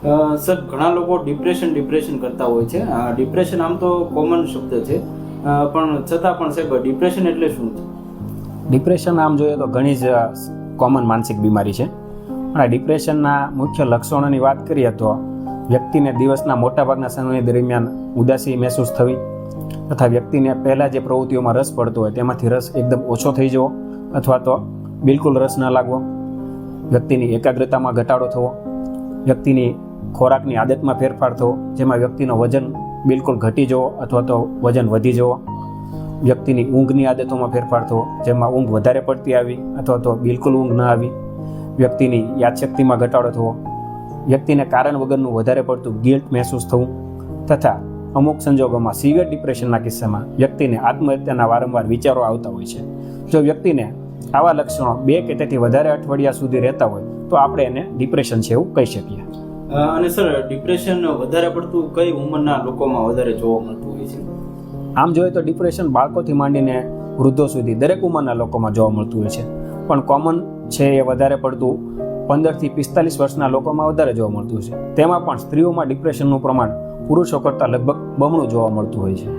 Sir, ઘણા લોકો depression કરતા હોય છે. ડિપ્રેશન આમ તો કોમન શબ્દ છે, પણ છતાં પણ સાહેબ ડિપ્રેશન એટલે શું છે? ડિપ્રેશન આમ જોઈએ તો ઘણી જ કોમન માનસિક બીમારી છે. અને ડિપ્રેશનના મુખ્ય લક્ષણોની વાત કરીએ તો વ્યક્તિને દિવસના મોટાભાગના સમય દરમિયાન ઉદાસી મહેસૂસ થવી, તથા વ્યક્તિને પહેલાં જે પ્રવૃત્તિઓમાં રસ પડતો હોય તેમાંથી રસ એકદમ ઓછો થઈ જવો અથવા તો બિલકુલ રસ ન લાગવો, વ્યક્તિની એકાગ્રતામાં ઘટાડો થવો, વ્યક્તિની ખોરાકની આદતમાં ફેરફાર થવો, જેમાં વ્યક્તિનો વજન બિલકુલ ઘટી જવો અથવા તો વજન વધી જવો, વ્યક્તિની ઊંઘની આદતોમાં ફેરફાર થવો, જેમાં ઊંઘ વધારે પડતી આવી અથવા તો બિલકુલ ઊંઘ ન આવી, વ્યક્તિની યાદશક્તિમાં ઘટાડો થવો, વ્યક્તિને કારણ વગરનું વધારે પડતું ગિલ્ટ મહેસૂસ થવું, તથા અમુક સંજોગોમાં સિવિયર ડિપ્રેશનના કિસ્સામાં વ્યક્તિને આત્મહત્યાના વારંવાર વિચારો આવતા હોય છે. જો વ્યક્તિને આવા લક્ષણો 2 કે તેથી વધારે અઠવાડિયા સુધી રહેતા હોય તો આપણે એને ડિપ્રેશન છે એવું કહી શકીએ. અને સર, ડિપ્રેશન વધારે પડતું કઈ ઉંમરના લોકોમાં વધારે જોવા મળતું હોય છે? આમ જોઈએ તો ડિપ્રેશન બાળકોથી માંડીને વૃદ્ધો સુધી દરેક ઉંમરના લોકોમાં જોવા મળતું હોય છે, પણ કોમન છે એ વધારે પડતું 15 થી 45 વર્ષના લોકોમાં વધારે જોવા મળતું હોય છે. તેમાં પણ સ્ત્રીઓમાં ડિપ્રેશનનું પ્રમાણ પુરુષો કરતાં લગભગ બમણું જોવા મળતું હોય છે.